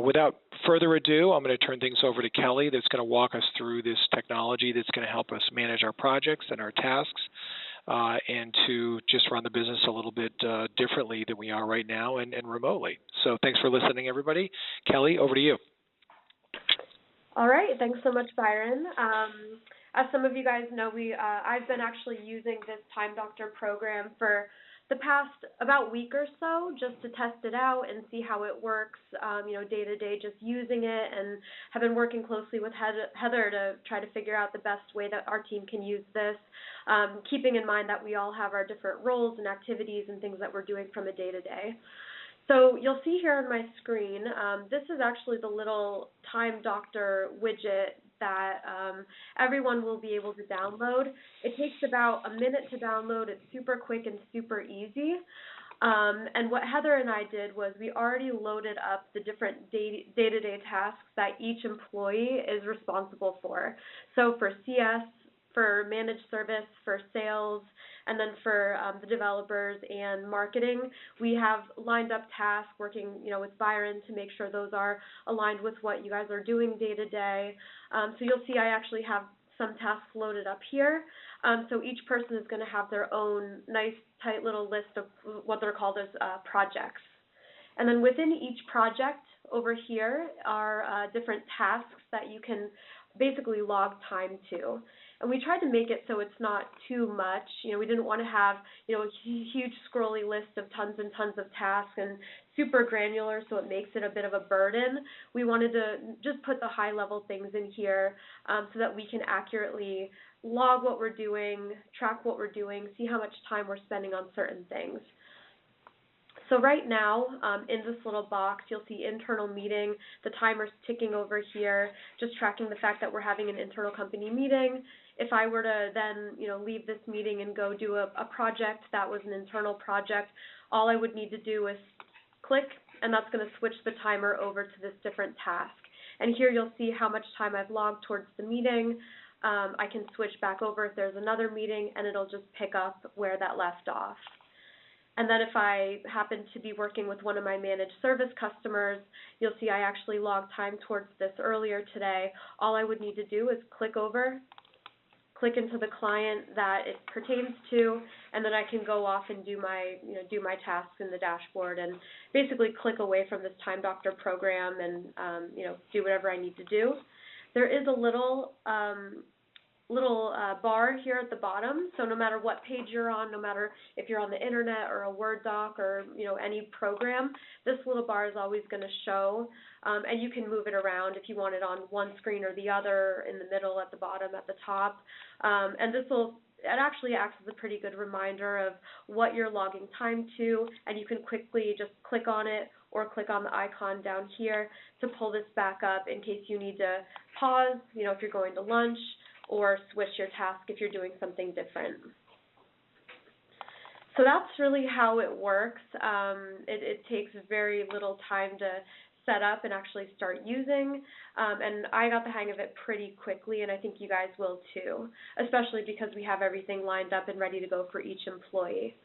Without further ado, I'm going to turn things over to Kelly that's going to walk us through this technology that's going to help us manage our projects and our tasks and to just run the business a little bit differently than we are right now and remotely. So thanks for listening, everybody. Kelly, over to you. All right. Thanks so much, Byron. As some of you guys know, I've been actually using this Time Doctor program for the past about week or so just to test it out and see how it works, day to day, just using it, and have been working closely with Heather to try to figure out the best way that our team can use this, keeping in mind that we all have our different roles and activities and things that we're doing from a day to day. So you'll see here on my screen, this is actually the little Time Doctor widget that everyone will be able to download. It takes about a minute to download. It's super quick and super easy. And what Heather and I did was we already loaded up the different day-to-day tasks that each employee is responsible for. So for CS, for managed service, for sales, and then for the developers and marketing, we have lined up tasks working, with Byron to make sure those are aligned with what you guys are doing day to day. So you'll see I actually have some tasks loaded up here. So each person is going to have their own nice, tight little list of what they're called as projects. And then within each project over here are different tasks that you can basically log time to. And we tried to make it so it's not too much. We didn't want to have, a huge scrolly list of tons and tons of tasks and super granular so it makes it a bit of a burden. We wanted to just put the high-level things in here so that we can accurately log what we're doing, track what we're doing, see how much time we're spending on certain things. So right now, in this little box, you'll see internal meeting. The timer's ticking over here, just tracking the fact that we're having an internal company meeting. If I were to then, leave this meeting and go do a project that was an internal project, all I would need to do is click, and that's going to switch the timer over to this different task. And here you'll see how much time I've logged towards the meeting. I can switch back over if there's another meeting, and it'll just pick up where that left off. And then if I happen to be working with one of my managed service customers, you'll see I actually logged time towards this earlier today. All I would need to do is click over, click into the client that it pertains to, and then I can go off and do my, tasks in the dashboard and basically click away from this Time Doctor program and, do whatever I need to do. There is a little bar here at the bottom, so no matter what page you're on, no matter if you're on the internet or a Word doc or any program, this little bar is always going to show, and you can move it around if you want it on one screen or the other, in the middle, at the bottom, at the top, and it actually acts as a pretty good reminder of what you're logging time to, and you can quickly just click on it or click on the icon down here to pull this back up in case you need to pause, if you're going to lunch, or switch your task if you're doing something different. So that's really how it works. It takes very little time to set up and actually start using, and I got the hang of it pretty quickly, and I think you guys will too, especially because we have everything lined up and ready to go for each employee.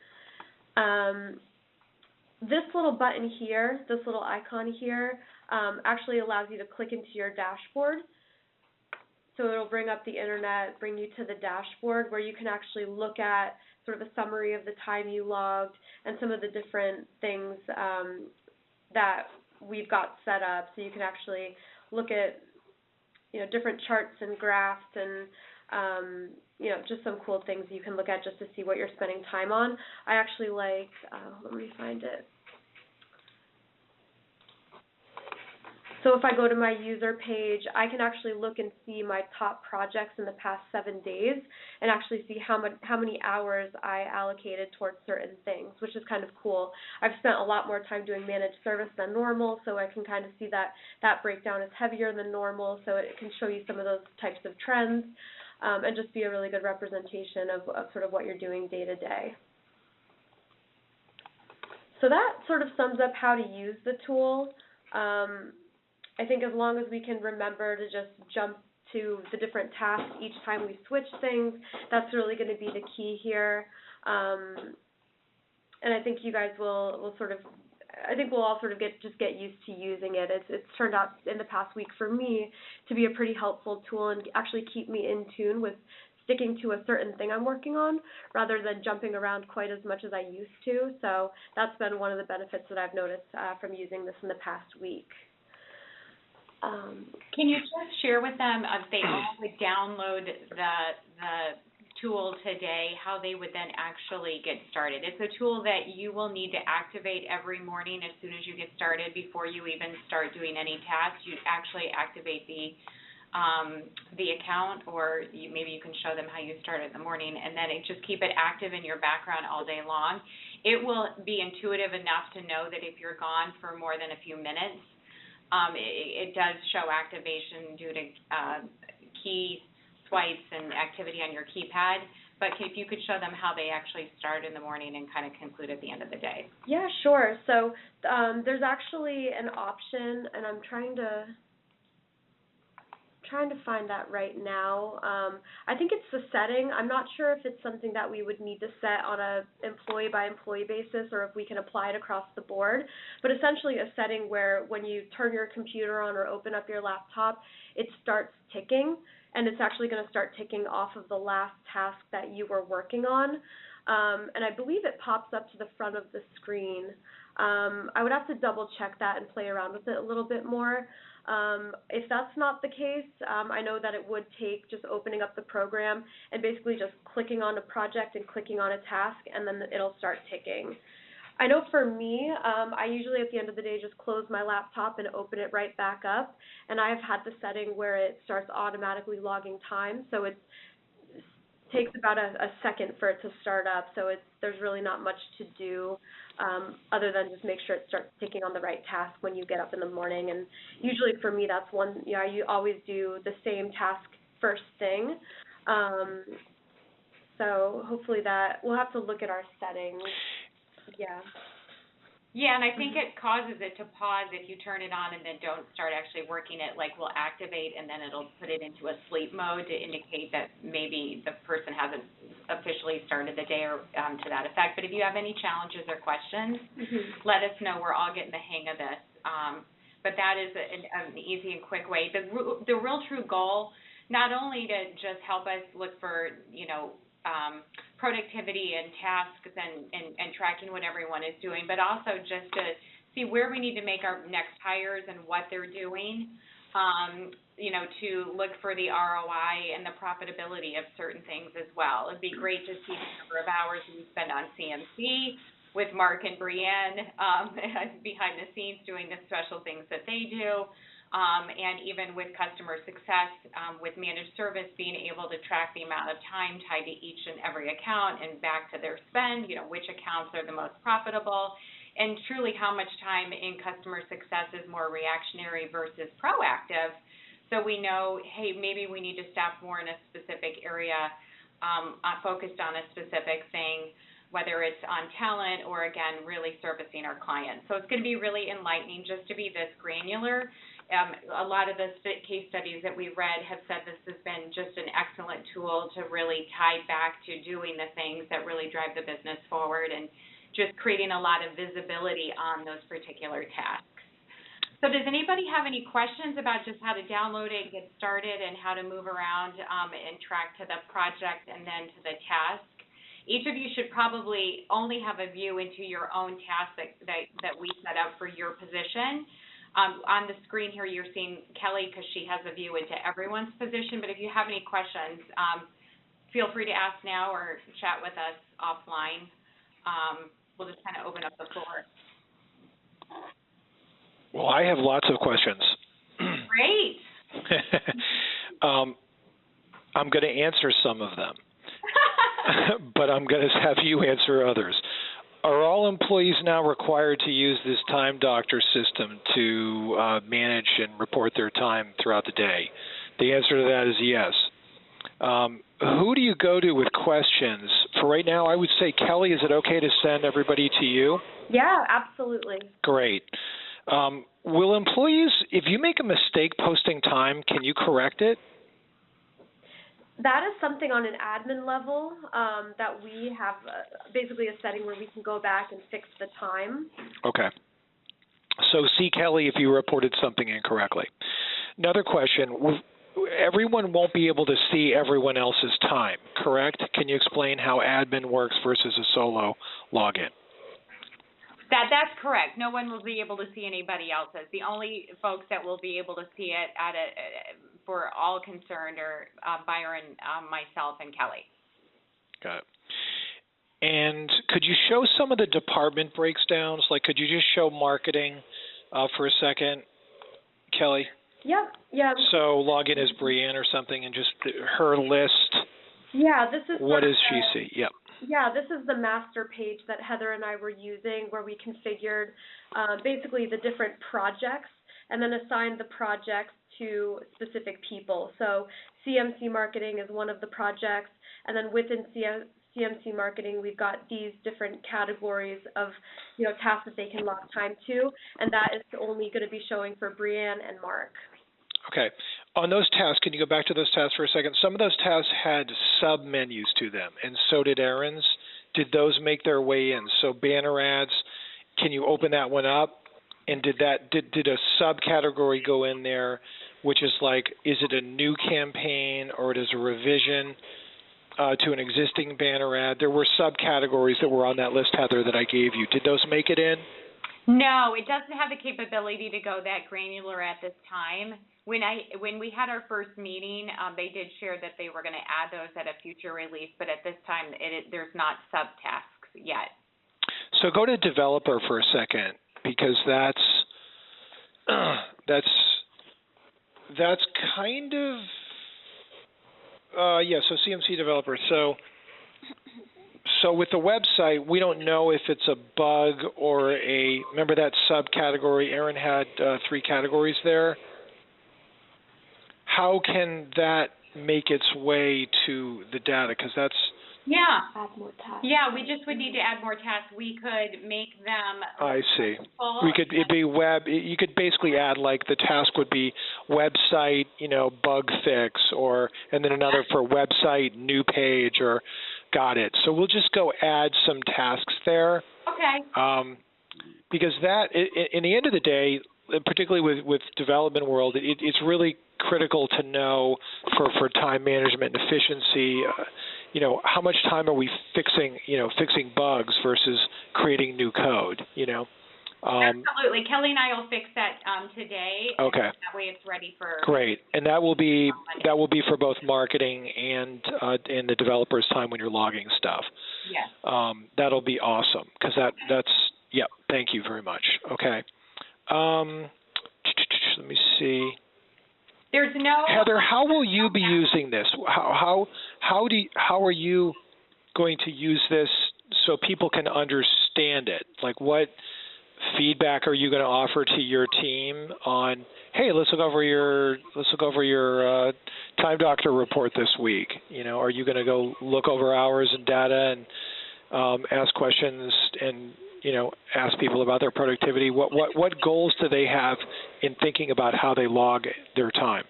This little button here, this little icon here, actually allows you to click into your dashboard. So it'll bring up the internet, bring you to the dashboard where you can actually look at sort of a summary of the time you logged and some of the different things that we've got set up. So you can actually look at, different charts and graphs and, just some cool things you can look at just to see what you're spending time on. I actually like, let me find it. So if I go to my user page, I can actually look and see my top projects in the past 7 days and actually see how many hours I allocated towards certain things, which is kind of cool. I've spent a lot more time doing managed service than normal, so I can kind of see that breakdown is heavier than normal, so it can show you some of those types of trends and just be a really good representation of sort of what you're doing day to day. So that sort of sums up how to use the tool. I think as long as we can remember to just jump to the different tasks each time we switch things, that's really going to be the key here. And I think you guys will sort of I think we'll all sort of get used to using it. It's turned out in the past week for me to be a pretty helpful tool and actually keep me in tune with sticking to a certain thing I'm working on rather than jumping around quite as much as I used to. So that's been one of the benefits that I've noticed from using this in the past week. Can you just share with them if they all would download the tool today, how they would then actually get started? It's a tool that you will need to activate every morning as soon as you get started. Before you even start doing any tasks, you actually activate the account, or maybe you can show them how you start in the morning, and then just keep it active in your background all day long. It will be intuitive enough to know that if you're gone for more than a few minutes, it does show activation due to key swipes and activity on your keypad. But if you could show them how they actually start in the morning and kind of conclude at the end of the day. Yeah, sure. So there's actually an option, and I'm trying to find that right now. I think it's the setting. I'm not sure if it's something that we would need to set on a employee by employee basis or if we can apply it across the board, but essentially a setting where when you turn your computer on or open up your laptop, it starts ticking, and it's actually going to start ticking off of the last task that you were working on. And I believe it pops up to the front of the screen. I would have to double check that and play around with it a little bit more. If that's not the case, I know that it would take just opening up the program and basically just clicking on a project and clicking on a task, and then it'll start ticking. I know for me, I usually at the end of the day just close my laptop and open it right back up, and I've had the setting where it starts automatically logging time, so it takes about a second for it to start up, so there's really not much to do other than just make sure it starts ticking on the right task when you get up in the morning. And usually for me, that's one, I always do the same task first thing. So hopefully that, we'll have to look at our settings. Yeah. Yeah, and I think it causes it to pause if you turn it on and then don't start actually working it, like will activate and then it'll put it into a sleep mode to indicate that maybe the person hasn't officially started the day or to that effect. But if you have any challenges or questions, let us know. We're all getting the hang of this. But that is an easy and quick way. The real true goal, not only to just help us look for, productivity and tasks and tracking what everyone is doing, but also just to see where we need to make our next hires and what they're doing, to look for the ROI and the profitability of certain things as well. It'd be great to see the number of hours we spend on CMC with Mark and Brianne behind the scenes doing the special things that they do. And even with customer success, with managed service, being able to track the amount of time tied to each and every account and back to their spend, which accounts are the most profitable, and truly how much time in customer success is more reactionary versus proactive. So we know, hey, maybe we need to staff more in a specific area, focused on a specific thing, whether it's on talent or, again, really servicing our clients. So it's going to be really enlightening just to be this granular. A lot of the case studies that we read have said this has been just an excellent tool to really tie back to doing the things that really drive the business forward and just creating a lot of visibility on those particular tasks. So does anybody have any questions about just how to download it, get started, and how to move around and track to the project and then to the task? Each of you should probably only have a view into your own task that we set up for your position. On the screen here, you're seeing Kelly because she has a view into everyone's position. But if you have any questions, feel free to ask now or chat with us offline. We'll just kind of open up the floor. Well, I have lots of questions. Great. I'm going to answer some of them, but I'm going to have you answer others. Are all employees now required to use this Time Doctor system to manage and report their time throughout the day? The answer to that is yes. Who do you go to with questions? For right now, I would say, Kelly, is it okay to send everybody to you? Yeah, absolutely. Great. Will employees, if you make a mistake posting time, can you correct it? That is something on an admin level that we have basically a setting where we can go back and fix the time. Okay. So see Kelly if you reported something incorrectly. Another question. Everyone won't be able to see everyone else's time, correct? Can you explain how admin works versus a solo login? That's correct. No one will be able to see anybody else's. The only folks that will be able to see it for all concerned are Byron, myself, and Kelly. Got it. And could you show some of the department breakdowns? Like, could you just show marketing for a second, Kelly? Yep. Yeah. So log in as Brianne or something, and just her list. Yeah, this is. What does she see? Yep. Yeah, this is the master page that Heather and I were using, where we configured basically the different projects and then assigned the projects to specific people. So CMC marketing is one of the projects, and then within CMC marketing, we've got these different categories of, tasks that they can log time to, and that is only going to be showing for Brianne and Mark. Okay. On those tasks, can you go back to those tasks for a second? Some of those tasks had sub-menus to them, and so did errands. Did those make their way in? So banner ads, can you open that one up? And did a subcategory go in there, which is like, is it a new campaign or it is a revision to an existing banner ad? There were subcategories that were on that list, Heather, that I gave you. Did those make it in? No, it doesn't have the capability to go that granular at this time. When we had our first meeting, they did share that they were going to add those at a future release, but at this time, there's not subtasks yet. So go to developer for a second, because that's kind of so CMC developer. So with the website, we don't know if it's a bug or remember that subcategory? Aaron had 3 categories there. How can that make its way to the data? Because that's... Add more tasks. Yeah, we just would need to add more tasks. We could make them... I see. It'd be web. You could basically add, like, the task would be website, bug fix, and then another for website, new page, or... Got it. So we'll just go add some tasks there. Okay. Because that, in the end of the day, particularly with development world, it's really critical to know for time management and efficiency, how much time are we fixing bugs versus creating new code, Absolutely. Kelly and I will fix that today. Okay. And that way it's ready for... Great. And that will be for both marketing and the developer's time when you're logging stuff. Yes. That'll be awesome, because that's thank you very much. Okay. Let me see. There's no... Heather, how will you be using this? How are you going to use this so people can understand it? Like, what feedback are you going to offer to your team on, hey, let's look over your Time Doctor report this week? Are you going to go look over hours and data and ask questions and ask people about their productivity? What goals do they have in thinking about how they log their time?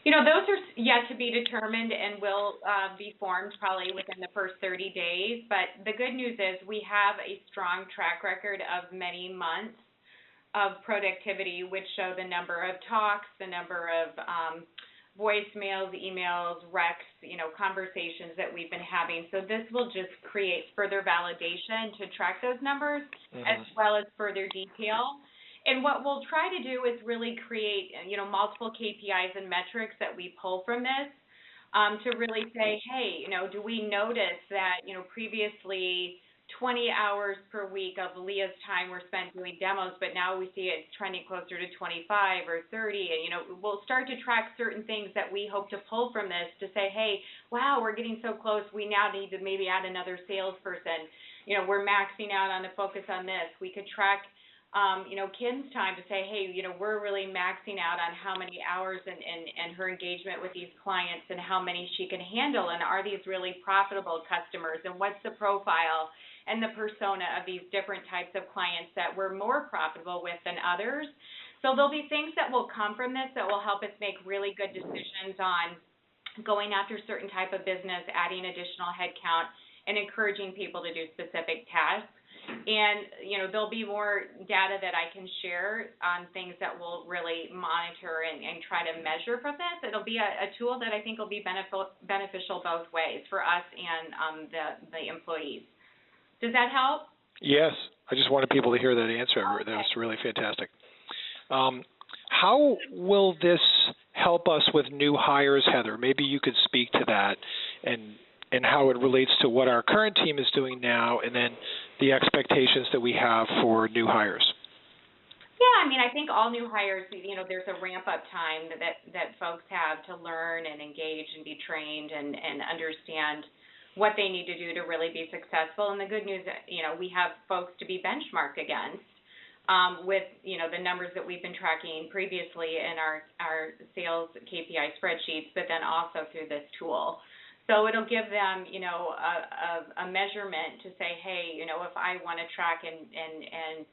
Those are yet to be determined and will be formed probably within the first 30 days. But the good news is we have a strong track record of many months of productivity, which show the number of talks, the number of voicemails, emails, recs, conversations that we've been having. So this will just create further validation to track those numbers, as well as further detail. And what we'll try to do is really create, multiple KPIs and metrics that we pull from this to really say, hey, do we notice that, previously 20 hours per week of Leah's time were spent doing demos, but now we see it trending closer to 25 or 30. And, we'll start to track certain things that we hope to pull from this to say, hey, wow, we're getting so close. We now need to maybe add another salesperson. We're maxing out on the focus on this. We could track Kim's time to say, hey, we're really maxing out on how many hours and her engagement with these clients and how many she can handle, and are these really profitable customers, and what's the profile and the persona of these different types of clients that we're more profitable with than others. So there'll be things that will come from this that will help us make really good decisions on going after certain type of business, adding additional headcount, and encouraging people to do specific tasks. And, there'll be more data that I can share on things that we'll really monitor and try to measure for this. It'll be a tool that I think will be beneficial both ways for us and the employees. Does that help? Yes. I just wanted people to hear that answer. Okay. That was really fantastic. How will this help us with new hires, Heather? Maybe you could speak to that and how it relates to what our current team is doing now, and then the expectations that we have for new hires. Yeah, I think all new hires, there's a ramp-up time that folks have to learn and engage and be trained and understand what they need to do to really be successful. And the good news, we have folks to be benchmarked against with, the numbers that we've been tracking previously in our sales KPI spreadsheets, but then also through this tool. So it'll give them, a measurement to say, hey, if I want to track and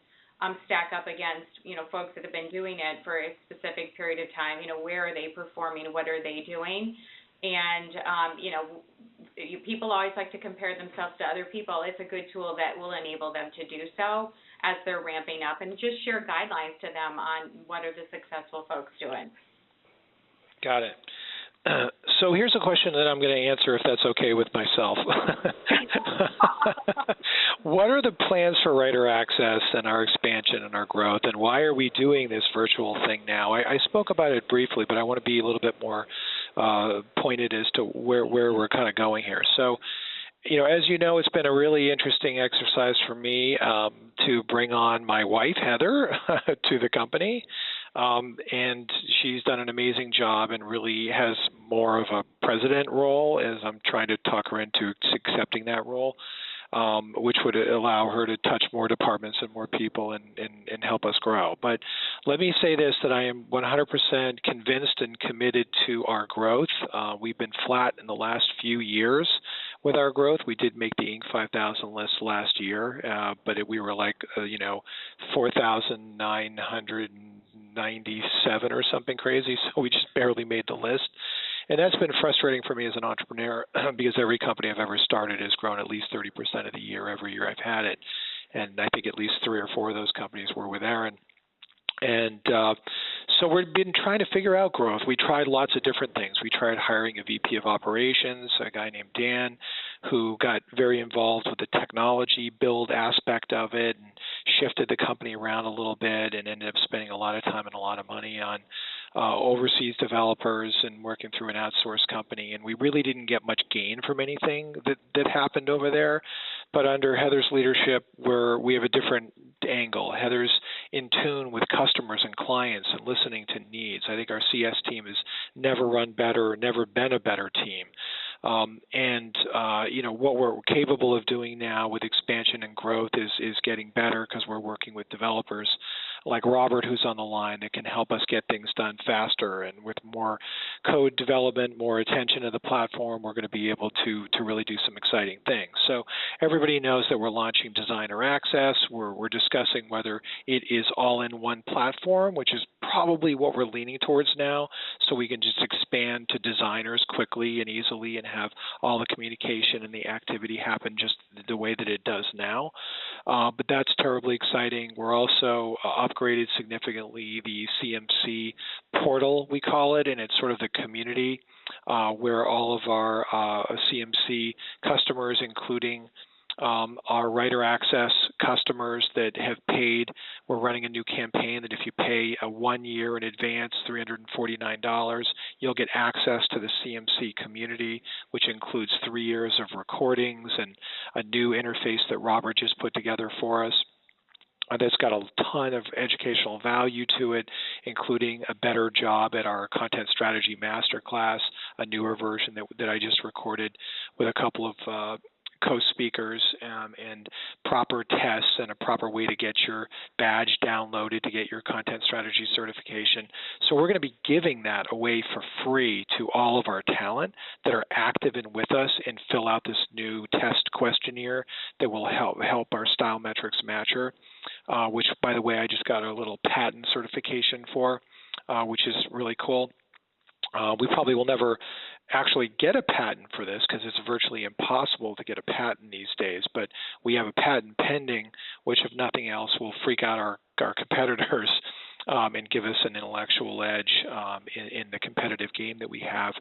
stack up against, folks that have been doing it for a specific period of time, where are they performing, what are they doing? And, people always like to compare themselves to other people. It's a good tool that will enable them to do so as they're ramping up, and just share guidelines to them on what are the successful folks doing. Got it. So here's a question that I'm going to answer, if that's okay with myself. What are the plans for Writer Access and our expansion and our growth, and why are we doing this virtual thing now? I spoke about it briefly, but I want to be a little bit more pointed as to where we're kind of going here. So, as you know, it's been a really interesting exercise for me to bring on my wife, Heather, to the company. And she's done an amazing job and really has more of a president role as I'm trying to talk her into accepting that role, which would allow her to touch more departments and more people and help us grow. But let me say this, that I am 100% convinced and committed to our growth. We've been flat in the last few years with our growth. We did make the Inc. 5000 list last year, but we were like, 4,997 or something crazy, so we just barely made the list. And that's been frustrating for me as an entrepreneur because every company I've ever started has grown at least 30% of the year every year I've had it. And I think at least 3 or 4 of those companies were with Aaron. And so we've been trying to figure out growth. We tried lots of different things. We tried hiring a VP of operations, a guy named Dan, who got very involved with the technology build aspect of it and shifted the company around a little bit and ended up spending a lot of time and a lot of money on overseas developers and working through an outsourced company. And we really didn't get much gain from anything that happened over there. But under Heather's leadership, we have a different angle. Heather's in tune with customers and clients and listening to needs. I think our CS team has never run better, never been a better team. What we're capable of doing now with expansion and growth is getting better because we're working with developers like Robert, who's on the line, that can help us get things done faster. And with more code development, more attention to the platform, we're going to be able to really do some exciting things. So everybody knows that we're launching Designer Access. We're discussing whether it is all in one platform, which is probably what we're leaning towards now, so we can just expand to designers quickly and easily and have all the communication and the activity happen just the way that it does now. But that's terribly exciting. We're also upgraded significantly the CMC portal, we call it, and it's sort of the community where all of our CMC customers, including our Writer Access customers that have paid, we're running a new campaign that if you pay 1 year in advance, $349, you'll get access to the CMC community, which includes 3 years of recordings and a new interface that Robert just put together for us. That's got a ton of educational value to it, including a better job at our Content Strategy Masterclass, a newer version that I just recorded with a couple of co-speakers and proper tests and a proper way to get your badge downloaded to get your content strategy certification. So we're going to be giving that away for free to all of our talent that are active and with us and fill out this new test questionnaire that will help our Style Metrics Matcher, which, by the way, I just got a little patent certification for, which is really cool. We probably will never actually get a patent for this because it's virtually impossible to get a patent these days, but we have a patent pending, which, if nothing else, will freak out our competitors and give us an intellectual edge in the competitive game that we have.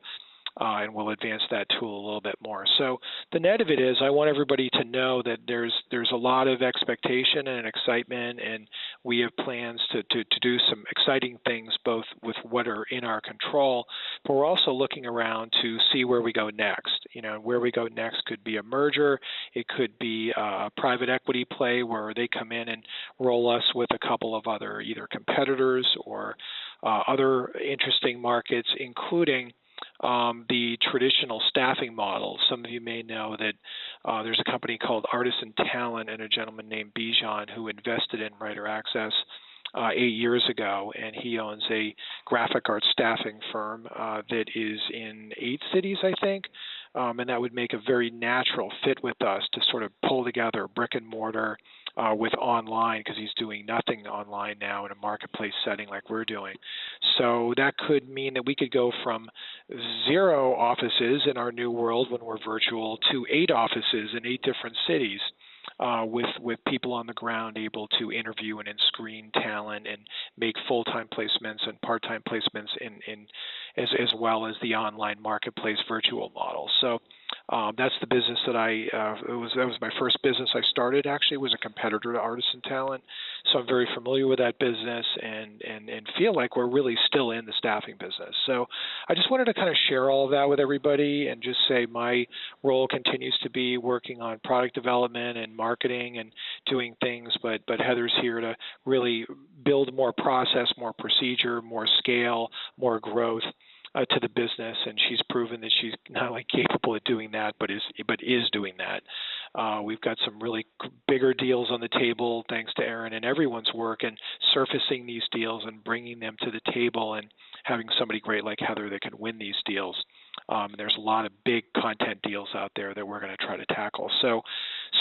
And we'll advance that tool a little bit more. So the net of it is, I want everybody to know that there's a lot of expectation and excitement, and we have plans to do some exciting things, both with what are in our control, but we're also looking around to see where we go next. Where we go next could be a merger. It could be a private equity play where they come in and roll us with a couple of other either competitors or other interesting markets, including the traditional staffing model. Some of you may know that there's a company called Artisan Talent and a gentleman named Bijan who invested in Writer Access 8 years ago, and he owns a graphic arts staffing firm that is in 8 cities, I think, and that would make a very natural fit with us to sort of pull together brick and mortar with online, because he's doing nothing online now in a marketplace setting like we're doing. So that could mean that we could go from 0 offices in our new world when we're virtual to 8 offices in 8 different cities. With people on the ground able to interview and screen talent and make full-time placements and part-time placements as well as the online marketplace virtual model. So that's the business that that was my first business I started. Actually, was a competitor to Artisan Talent, so I'm very familiar with that business and feel like we're really still in the staffing business. So I just wanted to kind of share all of that with everybody and just say my role continues to be working on product development and marketing and doing things, but Heather's here to really build more process, more procedure, more scale, more growth to the business, and she's proven that she's not only capable of doing that, but is doing that. We've got some really bigger deals on the table, thanks to Erin and everyone's work, and surfacing these deals and bringing them to the table, and having somebody great like Heather that can win these deals. There's a lot of big content deals out there that we're going to try to tackle. So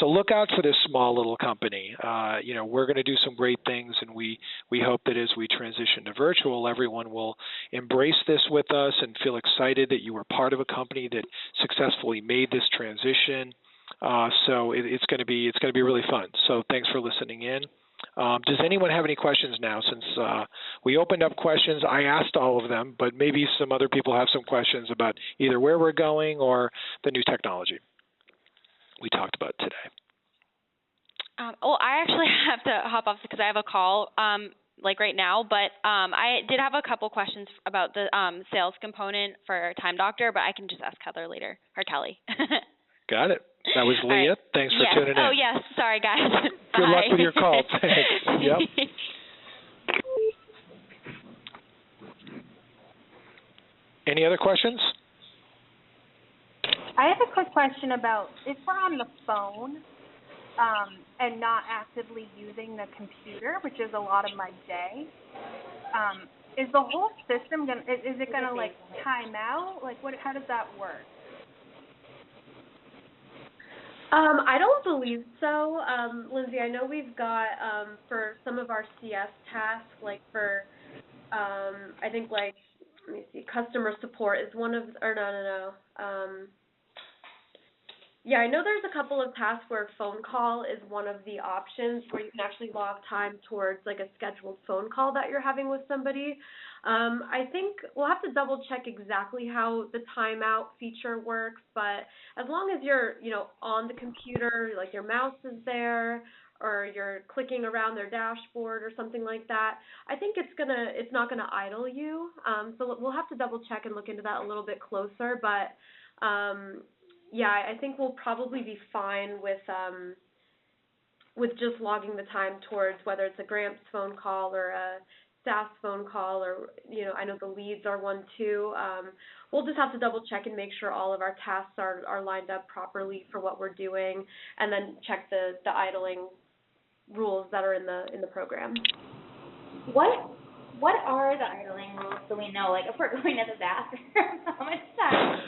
look out for this small little company. We're going to do some great things, and we hope that as we transition to virtual, everyone will embrace this with us and feel excited that you were part of a company that successfully made this transition. So it's going to be really fun. So thanks for listening in. Does anyone have any questions now? Since we opened up questions, I asked all of them, but maybe some other people have some questions about either where we're going or the new technology we talked about today. I actually have to hop off because I have a call right now, but I did have a couple questions about the sales component for Time Doctor, but I can just ask Heather later, or Kelly. Got it. That was Leah. Right. Thanks for tuning in. Oh, yes. Sorry, guys. Good luck with your call. Thanks. Yep. Any other questions? I have a quick question about if we're on the phone and not actively using the computer, which is a lot of my day, is the whole system going to, is it going to time out? How does that work? I don't believe so. Lindsay, I know we've got, for some of our CS tasks, for, I think, let me see, customer support is one of, or no. Yeah, I know there's a couple of tasks where phone call is one of the options where you can actually log time towards, a scheduled phone call that you're having with somebody. I think we'll have to double check exactly how the timeout feature works, but as long as you're, on the computer, your mouse is there, or you're clicking around their dashboard or something like that, I think it's not gonna idle you. So we'll have to double check and look into that a little bit closer, but yeah, I think we'll probably be fine with just logging the time towards whether it's a Gramps phone call or a SAS phone call, or, I know the leads are one too. We'll just have to double check and make sure all of our tasks are lined up properly for what we're doing, and then check the idling rules that are in the program. What are the idling rules so we know, if we're going to the bathroom, how much time?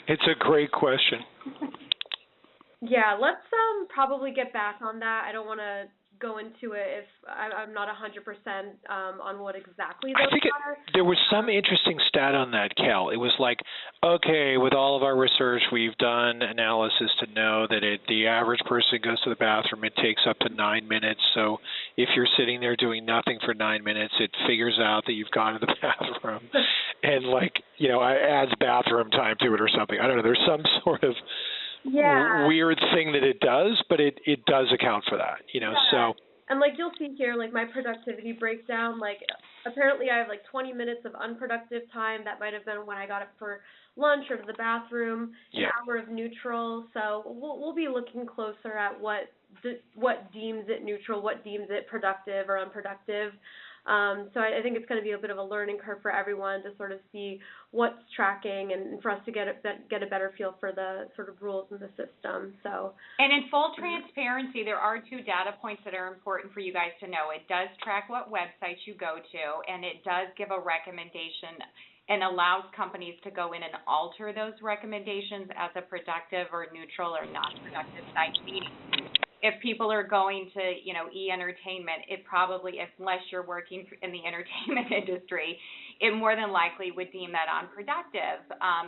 It's a great question. Yeah, let's probably get back on that. I don't want to go into it if I'm not 100% on what exactly I those think are. there was some interesting stat on that, Cal. It was like, okay, with all of our research, we've done analysis to know that the average person goes to the bathroom, it takes up to 9 minutes. So if you're sitting there doing nothing for 9 minutes, it figures out that you've gone to the bathroom and, like, you know, adds bathroom time to it or something. I don't know. There's some sort of weird thing that it does, but it does account for that, you know, so. And, like, you'll see here, like, my productivity breakdown, like, apparently I have, like, 20 minutes of unproductive time. That might have been when I got up for lunch or to the bathroom, an hour of neutral. So we'll be looking closer at what deems it neutral, what deems it productive or unproductive. So I think it's going to be a bit of a learning curve for everyone to sort of see what's tracking and for us to get a better feel for the sort of rules in the system. So. And in full transparency, there are 2 data points that are important for you guys to know. It does track what websites you go to, and it does give a recommendation and allows companies to go in and alter those recommendations as a productive or neutral or non-productive site. Meaning, if people are going to, you know, e-entertainment, it probably, unless you're working in the entertainment industry, it more than likely would deem that unproductive.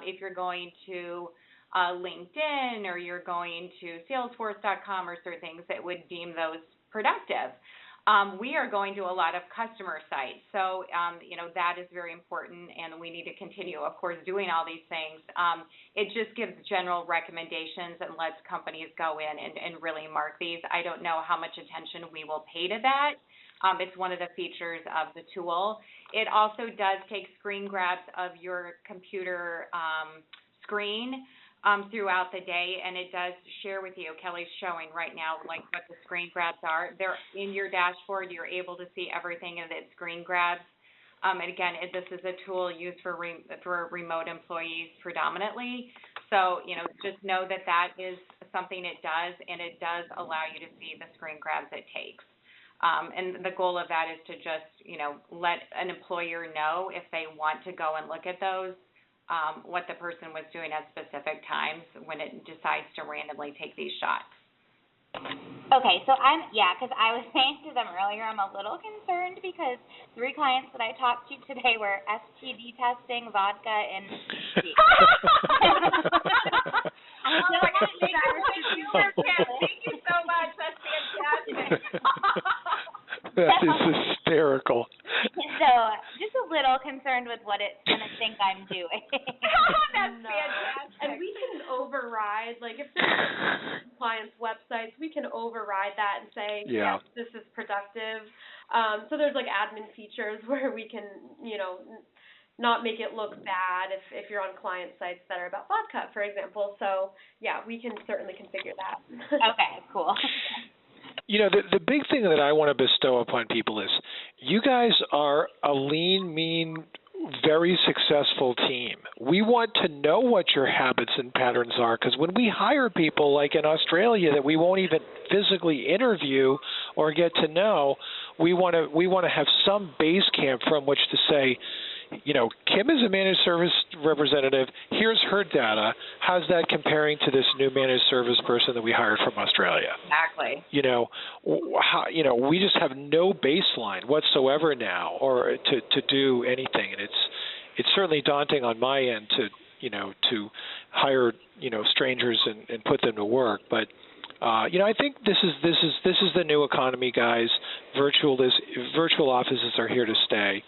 If you're going to LinkedIn or you're going to Salesforce.com or certain things, that would deem those productive. We are going to a lot of customer sites, so, you know, that is very important, and we need to continue, of course, doing all these things. It just gives general recommendations and lets companies go in and really mark these. I don't know how much attention we will pay to that. It's one of the features of the tool. It also does take screen grabs of your computer screen throughout the day, and it does share with you. Kelly's showing right now, like, what the screen grabs are. They're in your dashboard. You're able to see everything in its screen grabs. And again, this is a tool used for remote employees predominantly. So, you know, just know that that is something it does, and it does allow you to see the screen grabs it takes. And the goal of that is to just, you know, let an employer know if they want to go and look at those, what the person was doing at specific times when it decides to randomly take these shots. Okay, so because I was saying to them earlier, I'm a little concerned because 3 clients that I talked to today were STD testing, vodka, and Thank you so much. That's fantastic. That is hysterical. So, just a little concerned with what it's going to think I'm doing. That's fantastic. And we can override, like, if there's compliance websites, we can override that and say, yes, this is productive. So there's, like, admin features where we can, you know, not make it look bad if you're on client sites that are about vodka, for example. So, yeah, we can certainly configure that. Okay, cool. You know, the big thing that I want to bestow upon people is you guys are a lean, mean, very successful team. We want to know what your habits and patterns are, because when we hire people like in Australia that we won't even physically interview or get to know, we want to have some base camp from which to say, you know, Kim is a managed service representative. Here's her data. How's that comparing to this new managed service person that we hired from Australia? Exactly. You know, we just have no baseline whatsoever now, or to do anything, and it's certainly daunting on my end to hire strangers and put them to work, but. I think this is the new economy, guys. Virtual offices are here to stay.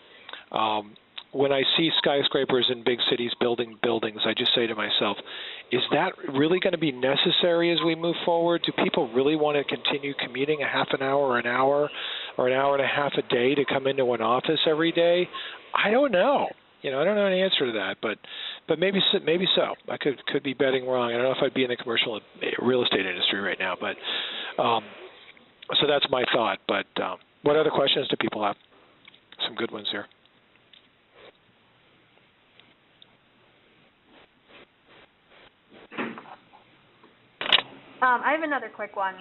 When I see skyscrapers in big cities building buildings, I just say to myself, is that really going to be necessary as we move forward? Do people really want to continue commuting a half an hour or an hour and a half a day to come into an office every day? I don't know. I don't know the answer to that, but maybe so. I could be betting wrong. I don't know if I'd be in the commercial real estate industry right now, but so that's my thought. But what other questions do people have? Some good ones here. I have another quick one,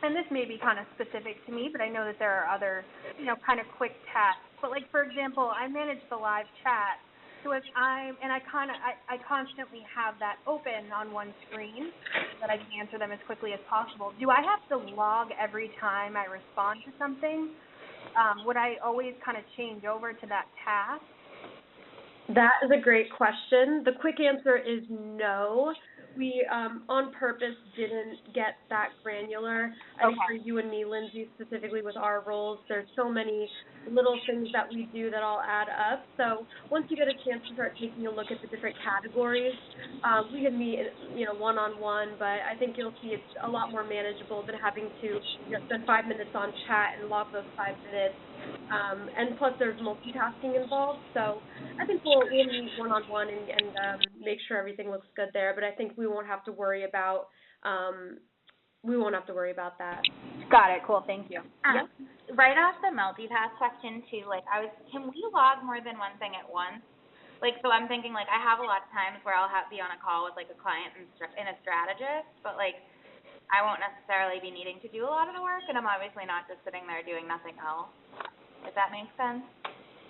and this may be kind of specific to me, but I know that there are other, kind of quick tasks. But, like, for example, I manage the live chat, so if I constantly have that open on one screen so that I can answer them as quickly as possible. Do I have to log every time I respond to something? Would I always kind of change over to that task? That is a great question. The quick answer is no. We, on purpose, didn't get that granular. I think for you and me, Lindsay, specifically with our roles, there's so many little things that we do that all add up. So once you get a chance to start taking a look at the different categories, we can meet, one-on-one, but I think you'll see it's a lot more manageable than having to spend 5 minutes on chat and log those 5 minutes. And plus there's multitasking involved, so I think we'll meet one-on-one and make sure everything looks good there, but I think we won't have to worry about that. Got it. Cool. Thank you. Yep. Right off the multitask question too, can we log more than one thing at once? So I'm thinking, I have a lot of times where I'll be on a call with, a client and a strategist, but, I won't necessarily be needing to do a lot of the work, and I'm obviously not just sitting there doing nothing else. Does that make sense?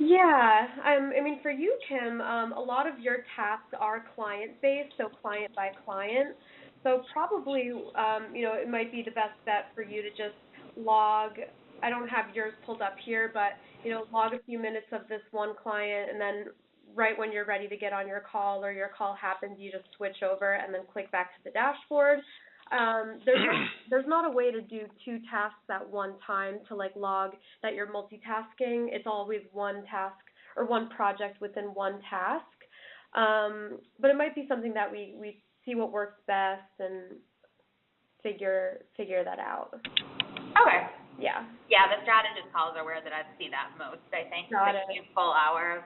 Yeah. I mean, for you, Kim, a lot of your tasks are client-based, so client by client. So probably, it might be the best bet for you to just log. I don't have yours pulled up here, but, log a few minutes of this one client, and then right when you're ready to get on your call or your call happens, you just switch over and then click back to the dashboard. There's not a way to do two tasks at one time to log that you're multitasking. It's always one task or one project within one task. But it might be something that we see what works best and figure that out. Okay. Yeah. Yeah, the strategist calls are where that I see that most, I think. Got it. A full hour of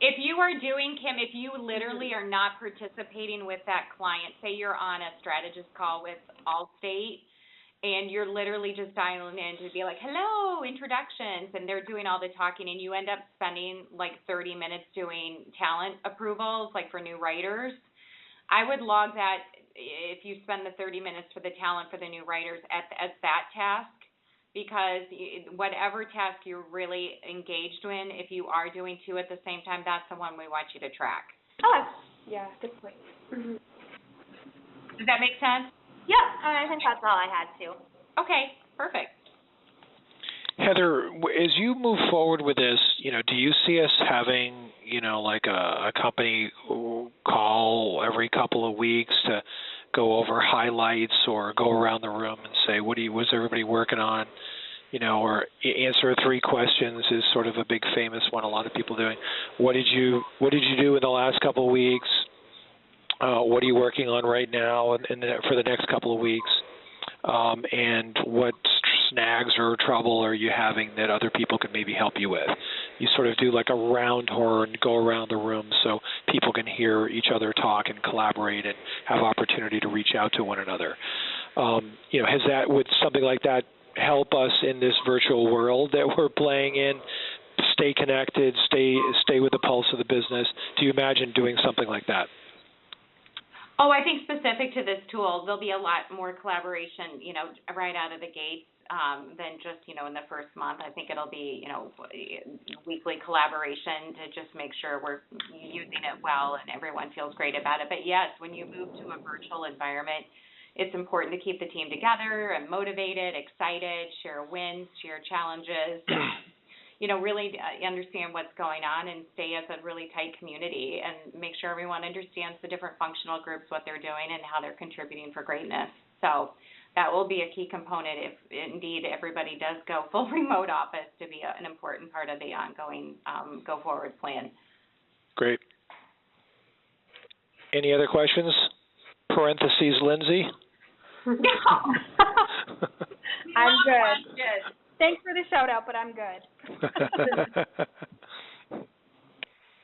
if you are doing, Kim, if you literally are not participating with that client, say you're on a strategist call with Allstate, and you're literally just dialing in to be hello, introductions, and they're doing all the talking, and you end up spending 30 minutes doing talent approvals, for new writers, I would log that if you spend the 30 minutes for the talent for the new writers as that task. Because whatever task you're really engaged in, if you are doing two at the same time, that's the one we want you to track. Okay. Yeah, good point. Mm-hmm. Does that make sense? Yep. I think that's all I had too. Okay, perfect. Heather, as you move forward with this, do you see us having, a company call every couple of weeks to go over highlights or go around the room and say, what's everybody working on? Or answer 3 questions is sort of a big famous one a lot of people doing. What did you do in the last couple of weeks? What are you working on right now and for the next couple of weeks? And what snags or trouble are you having that other people can maybe help you with? You sort of do a round horn, go around the room so people can hear each other talk and collaborate and have opportunity to reach out to one another. Would something like that help us in this virtual world that we're playing in? Stay connected, stay with the pulse of the business. Do you imagine doing something like that? Oh, I think specific to this tool, there'll be a lot more collaboration, right out of the gates than just, in the first month. I think it'll be, weekly collaboration to just make sure we're using it well and everyone feels great about it. But yes, when you move to a virtual environment, it's important to keep the team together and motivated, excited, share wins, share challenges, really understand what's going on and stay as a really tight community and make sure everyone understands the different functional groups, what they're doing, and how they're contributing for greatness. So that will be a key component if indeed everybody does go full remote office to be an important part of the ongoing go-forward plan. Great. Any other questions? Parentheses, Lindsay? I'm good. Thanks for the shout out, but I'm good.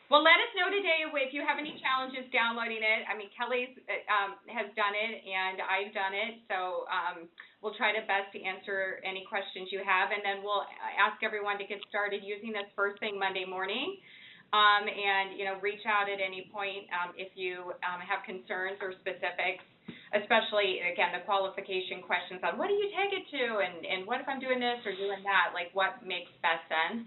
Well, let us know today if you have any challenges downloading it. I mean, Kelly has done it, and I've done it, so we'll try to best to answer any questions you have, and then we'll ask everyone to get started using this first thing Monday morning, and, reach out at any point if you have concerns or specifics, especially, again, the qualification questions on what do you tag it to, and what if I'm doing this or doing that, what makes best sense.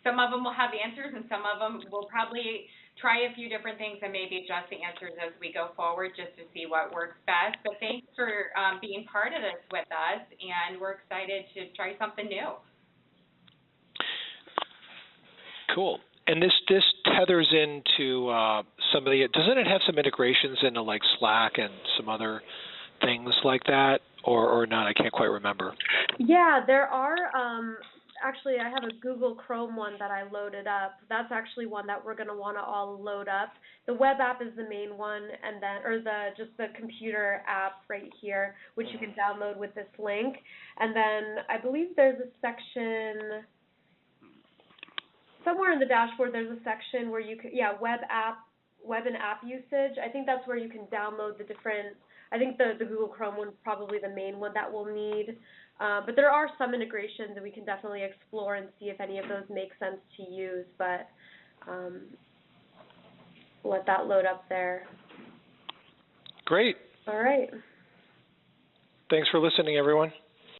some of them will have answers, and some of them will probably try a few different things and maybe adjust the answers as we go forward just to see what works best. But thanks for being part of this with us, and we're excited to try something new. Cool. And this tethers into some of the, doesn't it have some integrations into like Slack and some other things like that, or not? I can't quite remember. Yeah, there are. Actually, I have a Google Chrome one that I loaded up. That's actually one that we're going to want to all load up. The web app is the main one, and then, or just the computer app right here, which you can download with this link. And then I believe there's a section somewhere in the dashboard. There's a section where you can, web and app usage. I think that's where you can download the different. I think the Google Chrome one's probably the main one that we'll need. But there are some integrations, and we can definitely explore and see if any of those make sense to use. But let that load up there. Great. All right. Thanks for listening, everyone.